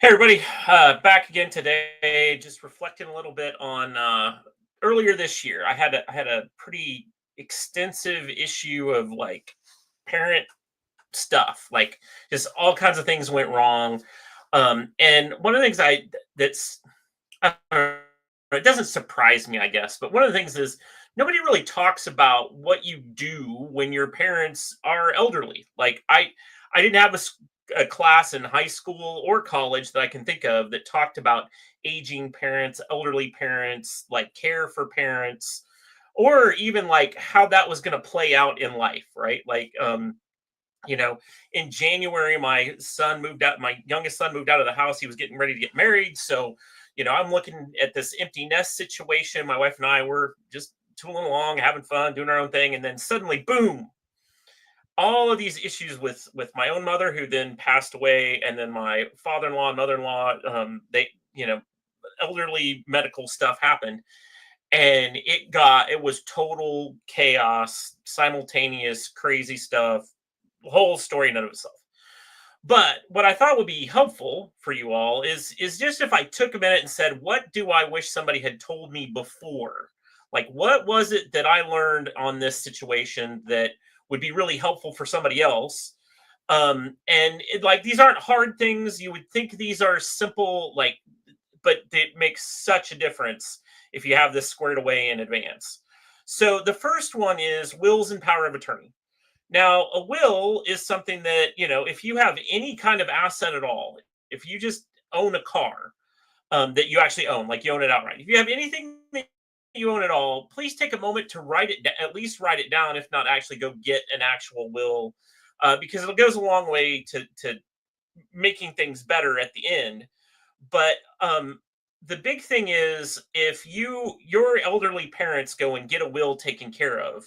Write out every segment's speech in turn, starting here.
Hey everybody, back again today. Just reflecting a little bit on earlier this year. I had a pretty extensive issue of like parent stuff, like just all kinds of things went wrong. And one of the things I don't know, it doesn't surprise me, I guess, but one of the things is nobody really talks about what you do when your parents are elderly. I didn't have a class in high school or college that I can think of that talked about aging parents, elderly parents, like care for parents, or even like how that was going to play out in life, right? You know, in January, my youngest son moved out of the house. He was getting ready to get married. So, I'm looking at this empty nest situation. My wife and I were just tooling along, having fun, doing our own thing. And then suddenly, boom, all of these issues with my own mother, who then passed away, and then my father-in-law and mother-in-law, they, elderly medical stuff happened. And it was total chaos, simultaneous crazy stuff, whole story in and of itself. But what I thought would be helpful for you all is just if I took a minute and said, what do I wish somebody had told me before? Like, what was it that I learned on this situation that would be really helpful for somebody else? Like, these aren't hard things. You would think these are simple, like, but it makes such a difference if you have this squared away in advance. So the first one is wills and power of attorney. Now, a will is something that, if you have any kind of asset at all, if you just own a car that you actually own, like you own it outright, if you have anything that you own at all, please take a moment to at least write it down, if not actually go get an actual will, because it goes a long way to making things better at the end. But the big thing is if your elderly parents go and get a will taken care of,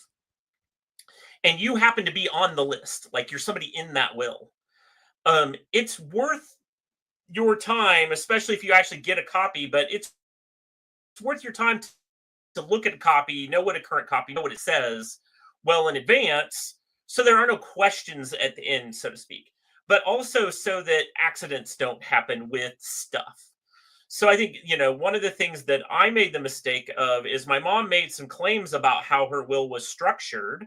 and you happen to be on the list, like you're somebody in that will, it's worth your time, especially if you actually get a copy, but it's worth your time to look at a copy, know what a current copy, know what it says well in advance, so there are no questions at the end, so to speak, but also so that accidents don't happen with stuff. So I think, one of the things that I made the mistake of is my mom made some claims about how her will was structured.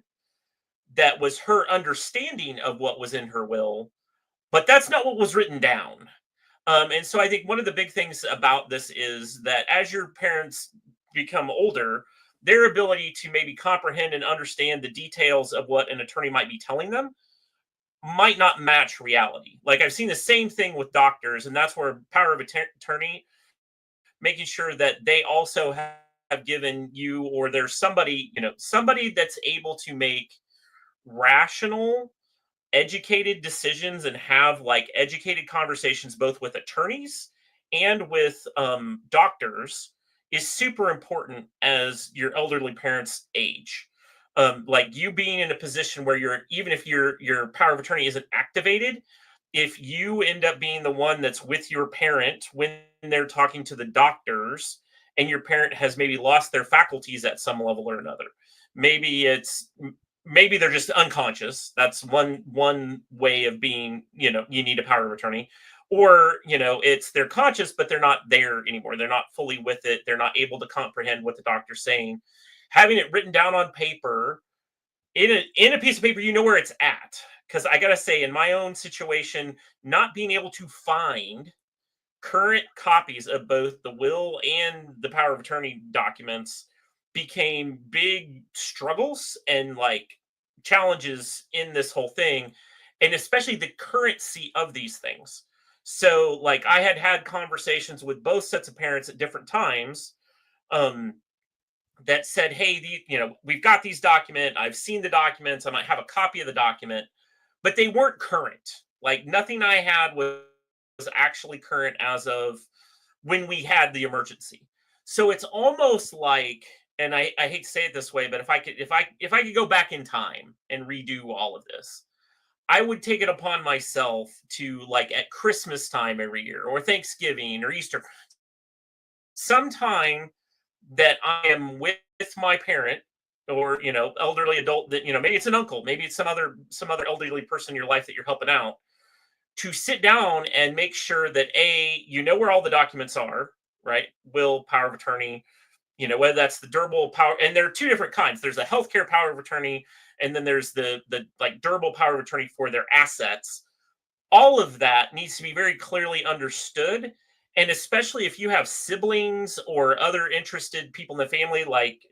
That was her understanding of what was in her will, but that's not what was written down. And so I think one of the big things about this is that as your parents become older, their ability to maybe comprehend and understand the details of what an attorney might be telling them might not match reality. Like, I've seen the same thing with doctors, and that's where power of attorney, making sure that they also have given you, or there's somebody that's able to make rational, educated decisions and have like educated conversations both with attorneys and with doctors is super important as your elderly parents age. Like, you being in a position where even if your power of attorney isn't activated, if you end up being the one that's with your parent when they're talking to the doctors, and your parent has maybe lost their faculties at some level or another, maybe it's maybe they're just unconscious. That's one way of being, you need a power of attorney. Or, it's they're conscious, but they're not there anymore. They're not fully with it. They're not able to comprehend what the doctor's saying. Having it written down on paper, in a piece of paper, you know where it's at. Because I gotta say, in my own situation, not being able to find current copies of both the will and the power of attorney documents became big struggles and like challenges in this whole thing, and especially the currency of these things. So, like, I had conversations with both sets of parents at different times, um, that said, "Hey, we've got these document. I've seen the documents. I might have a copy of the document, but they weren't current. Like, nothing I had was actually current as of when we had the emergency." So it's almost like, and I hate to say it this way, but if I could go back in time and redo all of this, I would take it upon myself to, like, at Christmas time every year, or Thanksgiving or Easter, sometime that I am with my parent, or elderly adult, that maybe it's an uncle, maybe it's some other elderly person in your life that you're helping out, to sit down and make sure that you know where all the documents are, right? Will, power of attorney, whether that's the durable power, and there are two different kinds. There's a healthcare power of attorney, and then there's the like durable power of attorney for their assets. All of that needs to be very clearly understood. And especially if you have siblings or other interested people in the family, like,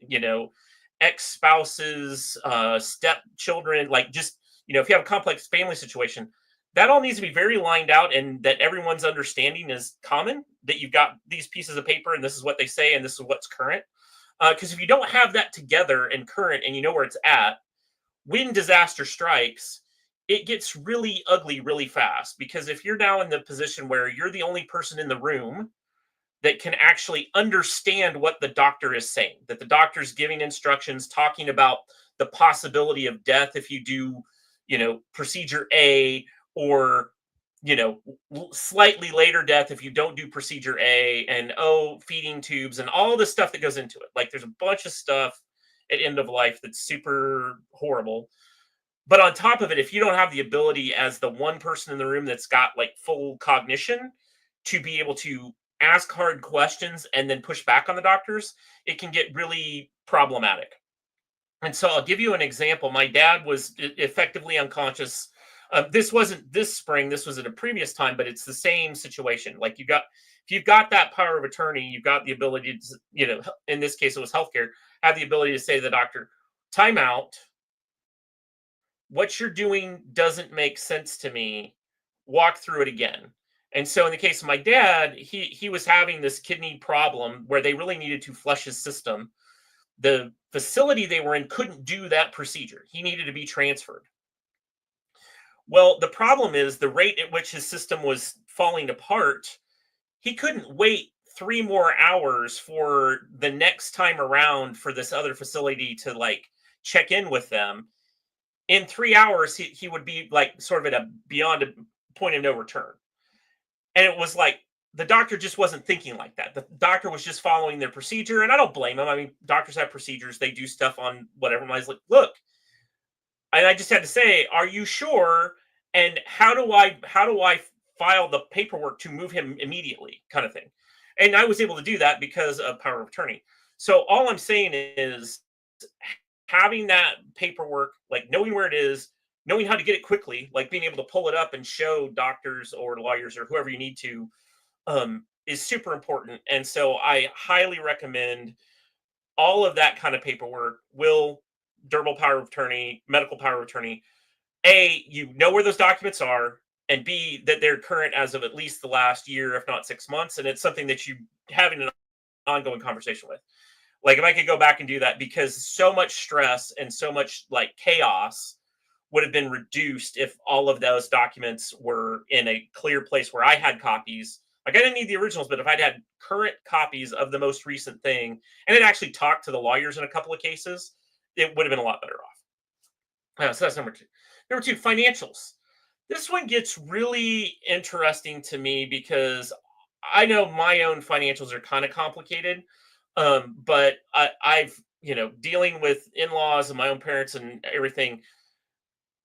ex-spouses, stepchildren, like just, if you have a complex family situation, that all needs to be very lined out, and that everyone's understanding is common, that you've got these pieces of paper and this is what they say and this is what's current. Because if you don't have that together and current and you know where it's at, when disaster strikes, it gets really ugly really fast. Because if you're now in the position where you're the only person in the room that can actually understand what the doctor is saying, that the doctor's giving instructions, talking about the possibility of death if you do, procedure A, or, slightly later death if you don't do procedure A, and feeding tubes and all the stuff that goes into it. Like there's a bunch of stuff at end of life that's super horrible. But on top of it, if you don't have the ability as the one person in the room that's got like full cognition to be able to ask hard questions and then push back on the doctors, it can get really problematic. And so I'll give you an example. My dad was effectively unconscious. This wasn't this spring, this was at a previous time, but it's the same situation. Like if you've got that power of attorney, you've got the ability to, in this case, it was healthcare, have the ability to say to the doctor, time out. What you're doing doesn't make sense to me. Walk through it again. And so in the case of my dad, he was having this kidney problem where they really needed to flush his system. The facility they were in couldn't do that procedure. He needed to be transferred. Well, the problem is the rate at which his system was falling apart. He couldn't wait 3 more hours for the next time around for this other facility to like check in with them. In 3 hours, he would be like sort of at beyond a point of no return. And it was like the doctor just wasn't thinking like that. The doctor was just following their procedure, and I don't blame him. I mean, doctors have procedures; they do stuff on whatever. And I was like, look, and I just had to say, are you sure? And how do I file the paperwork to move him immediately, kind of thing? And I was able to do that because of power of attorney. So all I'm saying is having that paperwork, like knowing where it is, knowing how to get it quickly, like being able to pull it up and show doctors or lawyers or whoever you need to, is super important. And so I highly recommend all of that kind of paperwork. Will, durable power of attorney, medical power of attorney. A, you know where those documents are, and B, that they're current as of at least the last year, if not 6 months. And it's something that you having an ongoing conversation with. Like if I could go back and do that, because so much stress and so much like chaos would have been reduced if all of those documents were in a clear place where I had copies. Like I didn't need the originals, but if I'd had current copies of the most recent thing and it actually talked to the lawyers in a couple of cases, it would have been a lot better off. So that's number two. Number two, financials. This one gets really interesting to me because I know my own financials are kind of complicated. But I've, dealing with in-laws and my own parents and everything,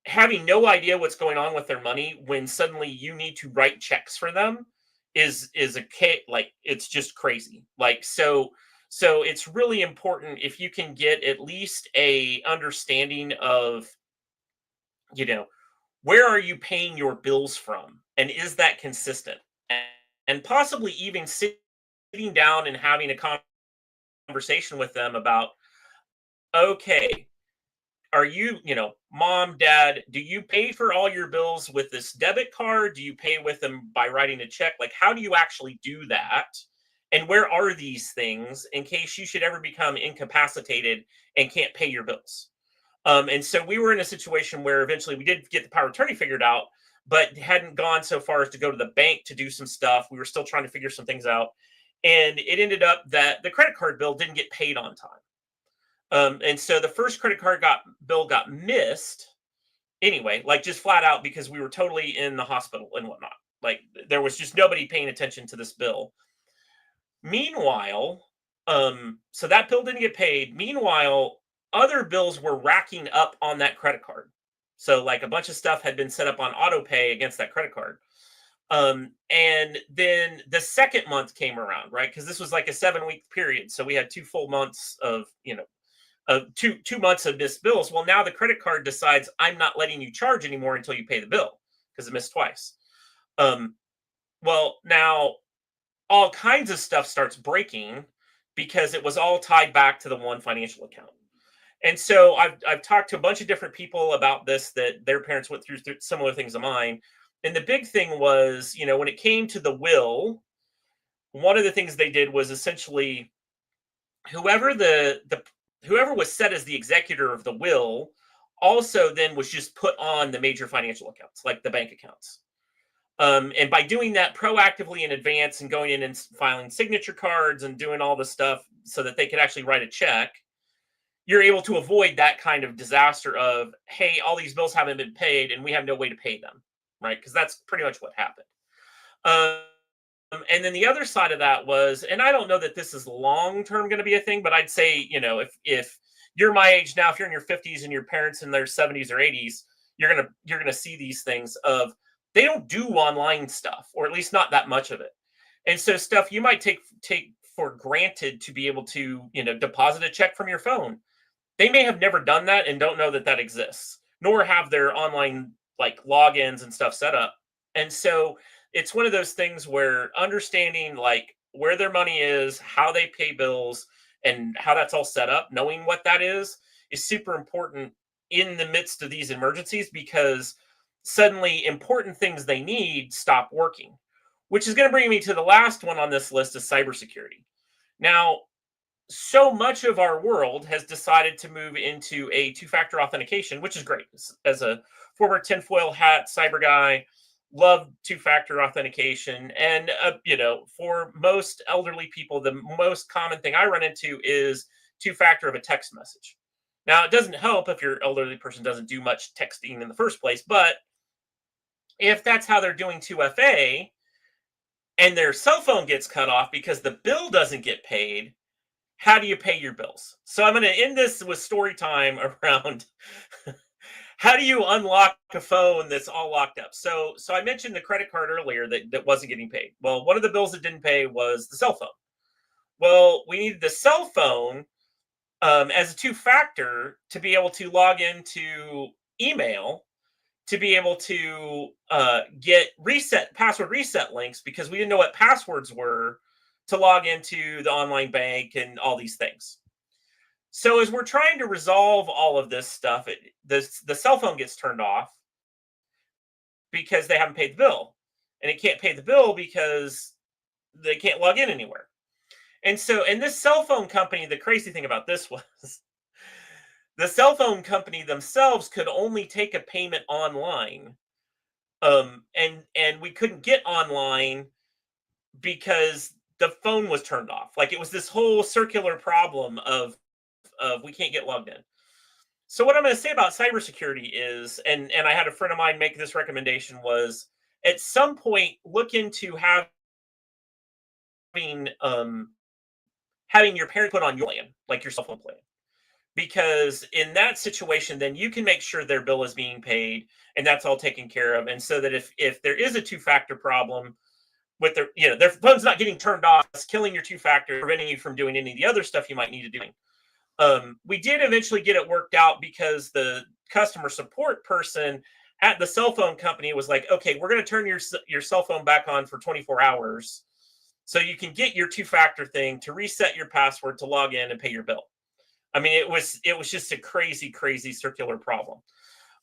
having no idea what's going on with their money when suddenly you need to write checks for them is like it's just crazy. Like so it's really important if you can get at least a understanding of, where are you paying your bills from, and is that consistent, and possibly even sitting down and having a conversation with them about, okay, are you, mom, dad, do you pay for all your bills with this debit card? Do you pay with them by writing a check? Like, how do you actually do that? And where are these things in case you should ever become incapacitated and can't pay your bills? And so we were in a situation where eventually we did get the power of attorney figured out, but hadn't gone so far as to go to the bank to do some stuff. We were still trying to figure some things out. And it ended up that the credit card bill didn't get paid on time. And so the first credit card bill got missed anyway, like just flat out because we were totally in the hospital and whatnot. Like there was just nobody paying attention to this bill. Meanwhile, so that bill didn't get paid. Meanwhile, other bills were racking up on that credit card. So like a bunch of stuff had been set up on auto pay against that credit card. And then the second month came around, right? Because this was like a 7 week period. So we had 2 full months of, two months of missed bills. Well, now the credit card decides I'm not letting you charge anymore until you pay the bill because it missed twice. Um, well, now all kinds of stuff starts breaking because it was all tied back to the one financial account. And so I've talked to a bunch of different people about this, that their parents went through similar things to mine. And the big thing was, when it came to the will, one of the things they did was essentially whoever the whoever was set as the executor of the will also then was just put on the major financial accounts, like the bank accounts. And by doing that proactively in advance and going in and filing signature cards and doing all the stuff so that they could actually write a check, you're able to avoid that kind of disaster of, hey, all these bills haven't been paid and we have no way to pay them, right? Because that's pretty much what happened. And then the other side of that was, and I don't know that this is long term going to be a thing, but I'd say, if you're my age now, if you're in your 50s and your parents in their 70s or 80s, you're gonna see these things of they don't do online stuff, or at least not that much of it. And so stuff you might take for granted to be able to, deposit a check from your phone. They may have never done that and don't know that that exists, nor have their online like logins and stuff set up. And so it's one of those things where understanding like where their money is, how they pay bills, and how that's all set up, knowing what that is super important in the midst of these emergencies, because suddenly important things they need stop working, which is going to bring me to the last one on this list, is cybersecurity. Now, so much of our world has decided to move into a two-factor authentication, which is great. As a former tinfoil hat cyber guy, love two-factor authentication. And for most elderly people, the most common thing I run into is two-factor of a text message. Now, it doesn't help if your elderly person doesn't do much texting in the first place, but if that's how they're doing 2FA and their cell phone gets cut off because the bill doesn't get paid, how do you pay your bills? So I'm going to end this with story time around how do you unlock a phone that's all locked up. So I mentioned the credit card earlier that wasn't getting paid. Well, one of the bills that didn't pay was the cell phone. Well, we needed the cell phone as a two-factor to be able to log into email, to be able to get password reset links, because we didn't know what passwords were to log into the online bank and all these things. So as we're trying to resolve all of this stuff, the cell phone gets turned off because they haven't paid the bill. And it can't pay the bill because they can't log in anywhere. And this cell phone company, the crazy thing about this was the cell phone company themselves could only take a payment online. And we couldn't get online because the phone was turned off. Like, it was this whole circular problem of we can't get logged in. So what I'm going to say about cybersecurity is, and I had a friend of mine make this recommendation, was at some point look into having your parents put on your plan, like your cell phone plan. Because in that situation, then you can make sure their bill is being paid and that's all taken care of. And so that if there is a two-factor problem with their phone's not getting turned off, it's killing your two-factor, preventing you from doing any of the other stuff you might need to do. We did eventually get it worked out because the customer support person at the cell phone company was like, okay, we're going to turn your cell phone back on for 24 hours so you can get your two-factor thing to reset your password to log in and pay your bill. I mean, it was just a crazy, crazy circular problem.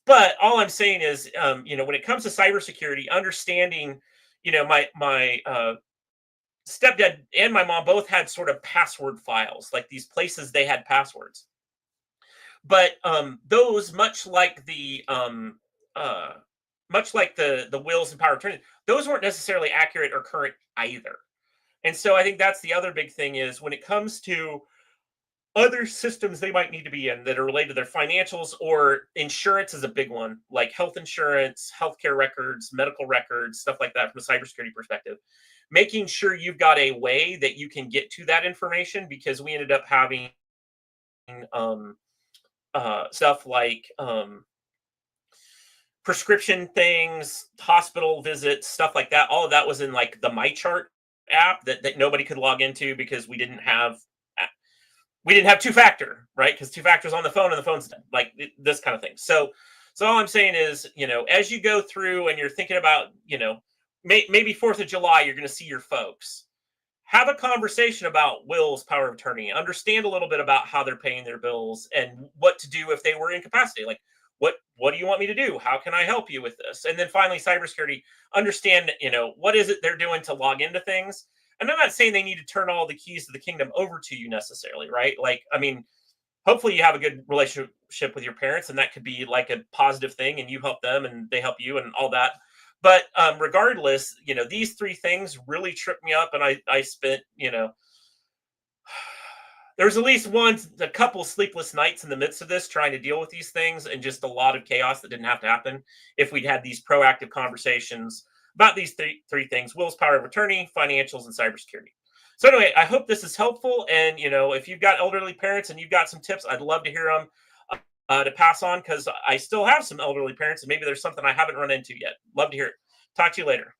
But all I'm saying is, when it comes to cybersecurity, understanding, my stepdad and my mom both had sort of password files, like these places they had passwords. But those, much like the wills and power of attorney, those weren't necessarily accurate or current either. And so I think that's the other big thing, is when it comes to other systems they might need to be in that are related to their financials, or insurance is a big one, like health insurance, healthcare records, medical records, stuff like that, from a cybersecurity perspective. Making sure you've got a way that you can get to that information, because we ended up having stuff like prescription things, hospital visits, stuff like that. All of that was in like the My Chart app that nobody could log into because we didn't have two factor, right? Because two factors on the phone and the phone's dead, like this kind of thing. So all I'm saying is, as you go through and you're thinking about, maybe 4th of July, you're going to see your folks. Have a conversation about wills, power of attorney. Understand a little bit about how they're paying their bills and what to do if they were incapacitated. Like, what do you want me to do? How can I help you with this? And then finally, cybersecurity. Understand, what is it they're doing to log into things. And I'm not saying they need to turn all the keys to the kingdom over to you necessarily, right? Like, I mean, hopefully you have a good relationship with your parents, and that could be like a positive thing, and you help them and they help you and all that. But regardless, these three things really tripped me up, and I spent, there was at least a couple sleepless nights in the midst of this trying to deal with these things, and just a lot of chaos that didn't have to happen if we'd had these proactive conversations about these three things: wills, power of attorney, financials, and cybersecurity. So anyway, I hope this is helpful. And if you've got elderly parents and you've got some tips, I'd love to hear them to pass on, because I still have some elderly parents and maybe there's something I haven't run into yet. Love to hear it. Talk to you later.